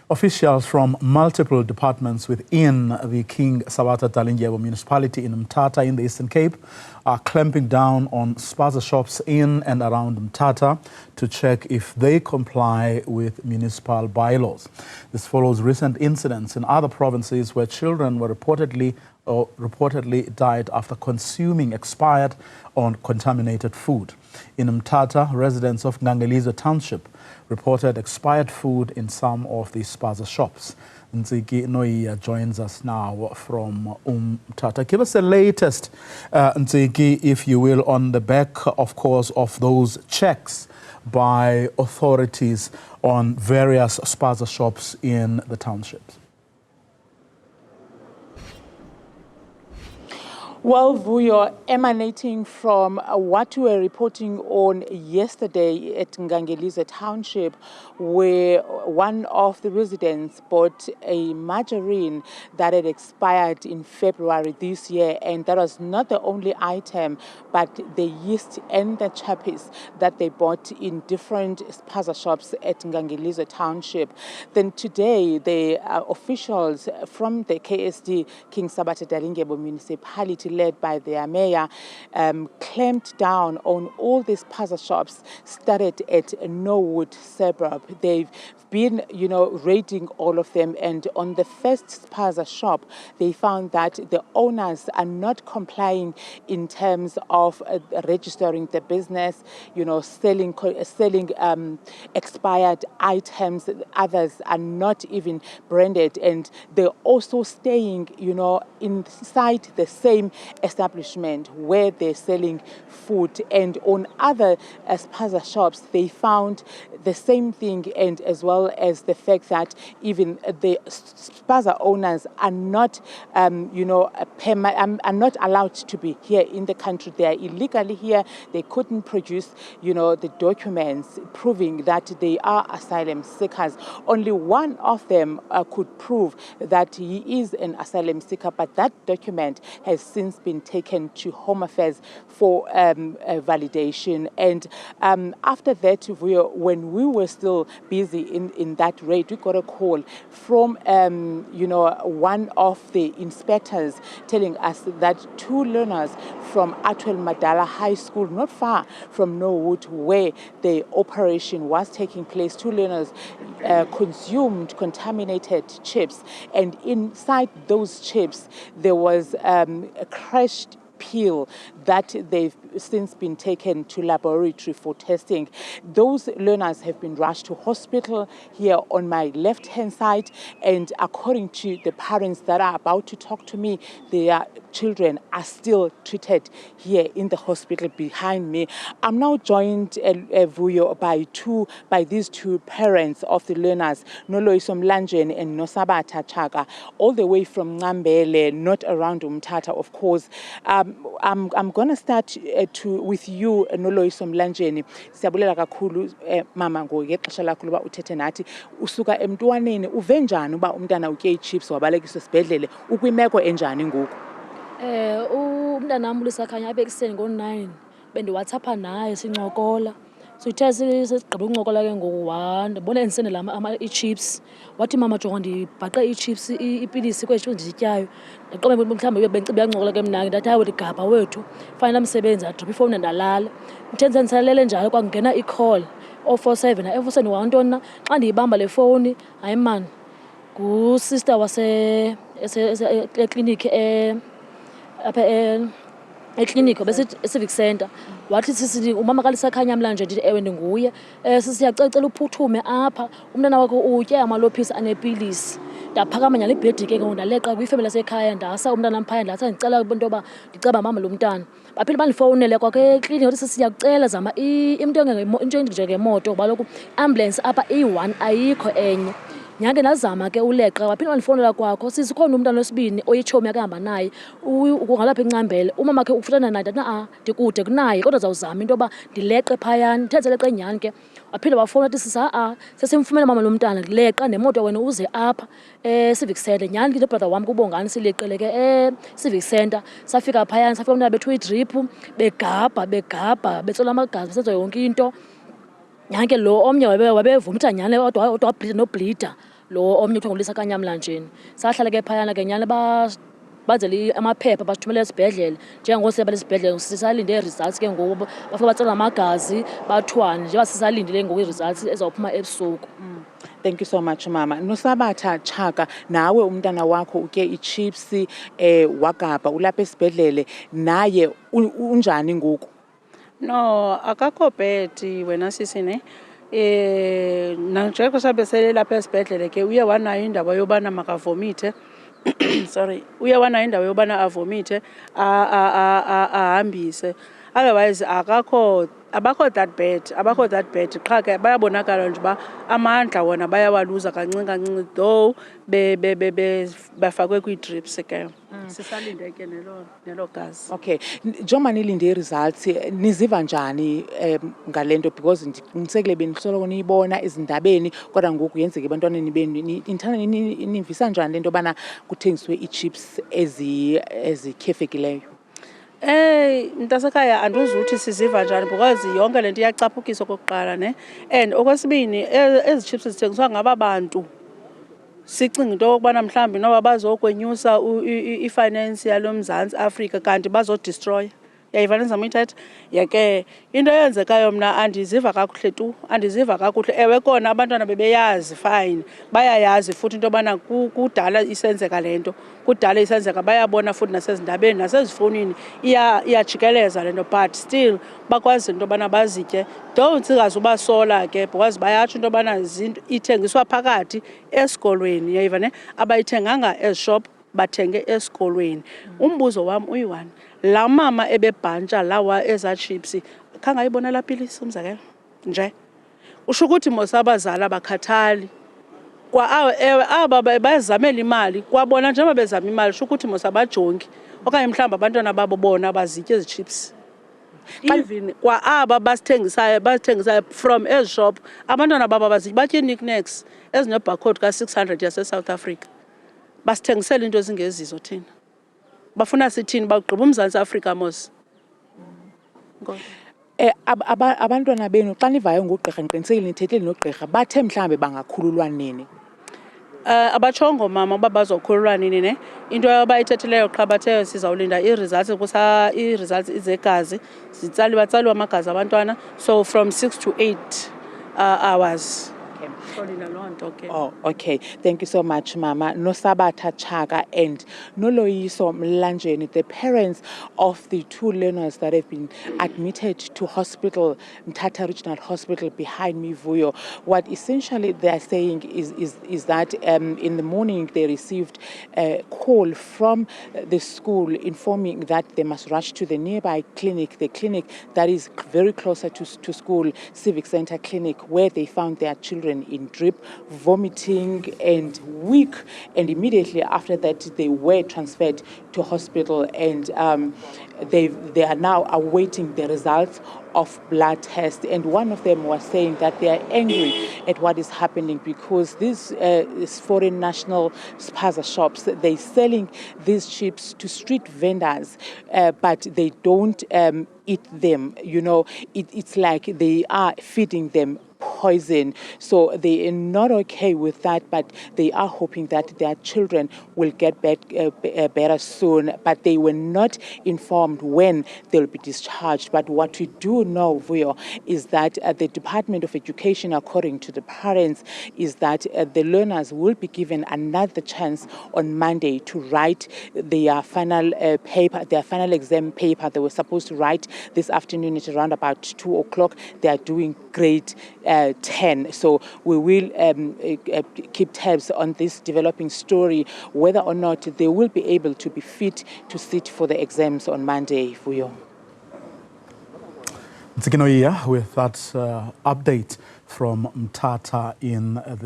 Officials from multiple departments within the King Sabata Dalindyebo Municipality in Mthatha in the Eastern Cape are clamping down on spaza shops in and around Mthatha to check if they comply with municipal bylaws. This follows recent incidents in other provinces where children were reportedly died after consuming expired or contaminated food. In Mthatha, residents of Ngangelizwe township reported expired food in some of the spaza shops. Ntsiki Nohiya joins us now from Mthatha. Give us the latest, Ntsiki, if you will, on the back, of course, of those checks by authorities on various spaza shops in the townships. Well, we are emanating from what we were reporting on yesterday at Ngangelizwe township, where one of the residents bought a margarine that had expired in February this year, and that was not the only item, but the yeast and the chappies that they bought in different spaza shops at Ngangelizwe township. Then today, the officials from the KSD, King Sabata Dalindyebo Municipality, led by their mayor, clamped down on all these spaza shops started at Norwood suburb. They've been, raiding all of them, and on the first spaza shop, they found that the owners are not complying in terms of registering the business, selling expired items. Others are not even branded, and they're also staying, inside the same establishment where they're selling food. And on other spaza shops, they found the same thing, and as well as the fact that even the spaza owners are not, are not allowed to be here in the country. They are illegally here. They couldn't produce, the documents proving that they are asylum seekers. Only one of them could prove that he is an asylum seeker, but that document has since been taken to Home Affairs for validation. And after that, when we were still busy in that raid, we got a call from one of the inspectors telling us that two learners from Atwell Madala High School, not far from Norwood, where the operation was taking place, two learners consumed contaminated chips, and inside those chips there was a crushed peel that they've since been taken to laboratory for testing. Those learners have been rushed to hospital here on my left-hand side, and according to the parents that are about to talk to me, their children are still treated here in the hospital behind me. I'm now joined by these two parents of the learners, Ngangelizwe and Nosabata Chaka, all the way from Ngambele, not around Mthatha, of course. I'm going to start with you, Ngangelizwe. Siyabulela kakhulu mama ngexesha lakho loba uthethe nathi. Usuka emntwaneni uve njani uba umntana utye ichips wabalekiswa esibhedlele, ukwimeko enjani ngoku? Umntana wam ulisakhanya abekuseni ngo-9 bendiwathapha naye sincokola. Sithe sesigqiba uncokola ke ngoku ndibona endisendela ii-chips. Wathi mama jonga ndibhaqe ii-chips ipilisi kwezi ndizityayo. Ndiqobe mhlawumbi benciba yancokola ke mnandi ndathi hayi ndigabha wethu fanele umsebenzi adrop ifowuni ndalala. Mthenze ndisalele njalo kwangena i-call 047 efuseni wantoni na xa ndiyibamba le fowuni hayi man ngusister wase ekliniki apha ekliniki bese-civic center. Wathi sisi umama kalisakhanya mlanje ndithi ewe ndinguye. Sisiyacela uphuthume apha umntana wakho utye amalophisi anepilisi. Ndaphakama nyala ibhedi ke ndaleqa kwifemeli lasekhaya ndasa umntana phaya ndathi ndicela into yoba ndiceba mama lo mntana. Baphinde bandifowunele kwakhe ekliniki wathi sisiyacela zama into njengemoto kuba lokhu ambulance apha iyi-1 ayikho enye. Nyange nazama ke uleqa waphinde wandifowunela kwakho sisikhona umntana wesibini oyitshomi yakahamba naye ukungalapha encambele umama ke ufutana naye ndathi ndikude kunaye kodwa zawuzama into yoba ndileqe phayana ndithethe leqe nyhani ke. Waphinde wafowuna athi sisa sesimfumene mama lo mntana leqa nemoto wena uze apha civic center. Nyhani ke nobrother wam kubongani sileqele ke civic center. Safika phayana safika umntana bethu idrip begabha betsola amagazi besenza yonke into. Nyhani ke lo omnye wabevumitha nyhani kodwa wableeda nobleeda lo omnye kuthiwa ngulisa kanyamlanjeni sahlala ke phayana ke nyani bazele amaphepha basithumele esibhedlele njengosebe lesibhedlele sisalinde results ke ngoku bafike bacela amagazi bathwane njengoba sisalindile ngoku results ezawuphuma ebusuku. Thank you so much, Mama. Nosabatha Chaka, nawe umntana wakho uke ichips wakapa ulapha esibhedlele naye unjani ngoku? No, akakho bedi wena sisi ne. Nanjeko sabe sele lapha esibhedlele ke uye wanayo indaba yobana makavomithe. Sorry, uye wanayo indaba yobana avomithe ahambise. Otherwise abakho that bad qha ke bayabonakala nje ba amandla wona bayawaluza kancinci though bafakwe kwi-drips ke. Sisalinde ke nelo gazi. Okay, njengoba nilinde results niziva njani ngalento because ndiqinisekile benisoloko niyibona ezindabeni kodwa ngoku yenzeke ebantwaneni benu inthana nivisa njani lento bana kuthengiswe ichips ezikhefekileyo? Mntasekhaya andizuthi siziva njani because yonke lento iyacaphukisa okokuqala ne, and okwesibini ezi chips zithengiswa ngaba bantu sicinga into yokubana mhlawumbi noba bazokwenyusa i-finance yalo Mzantsi Afrika kanti bazodestroya. Yayiva nenzama uyithetha? Yeke into eyenzekayo mna andiziva kakuhle tu, andiziva kakuhle. Ewe kona abantwana bebeyazi fine, bayayazi futhi into yobana kudala isenzeka lento, kudala isenzeka bayabona futhi nasezindabeni nasezifowunini iyajikeleza lento, but still bakwazi into yobana bazitye. Don't singazubasola ke because bayatsho into yobana ithengiswa phakathi esikolweni, yayiva ne, abayithenganga ezishop bathenge esikolweni. Umbuzo wam uyi-one, la mama ebebhantsha lawa eza chips khange ayibona la pilisi umzekelo nje, usho ukuthi mos abazali abakhathali kwa ewe aba bazamela imali kwabona njengoba bezama imali usho ukuthi mos abajongi okanye mhlawumbi abantwana babo bona bazitye ezi chips. Even kwa aba basithengisayo from ezishop abantwana babo bazitye batye knickknacks ezinebharcode ka-600 yase-South Africa. Basithengisela into ezingezizo thina. Bafuna sithini bagqiba uMzantsi Afrika mos. Abantwana benu xa nivayo ngugqirha niqinisekile nithethile nogqirha bathe mhlambe bangakhululwa nini? Abachongo mama uba bazokhululwa nini ne, into abayithethileyo qha bathe sizawulinda i-results i-results izegazi batsaliwe amagazi abantwana, so from 6 to 8 hours. Oh, okay. Thank you so much, Mama. Nosabatha Chaka and Noloyiso Mlanjeni, the parents of the two learners that have been admitted to hospital, Mthatha Regional Hospital behind me, Vuyo. What essentially they are saying is that in the morning they received a call from the school informing that they must rush to the nearby clinic, the clinic that is very closer to school, Civic Center Clinic, where they found their children in drip, vomiting and weak, and immediately after that they were transferred to hospital, and they are now awaiting the results of blood tests. And one of them was saying that they are angry at what is happening because these foreign national spaza shops, they're selling these chips to street vendors, but they don't eat them. You know, it's like they are feeding them poison. So they are not okay with that, but they are hoping that their children will get better soon. But they were not informed when they'll be discharged. But what we do know, Vuyo, is that the Department of Education, according to the parents, is that the learners will be given another chance on Monday to write their final paper, their final exam paper. They were supposed to write this afternoon at around about 2 o'clock. They are doing grade 10. So we will keep tabs on this developing story, whether or not they will be able to be fit to sit for the exams on Monday, Vuyo. Ntsiki Nohiya with that update from Mthatha in the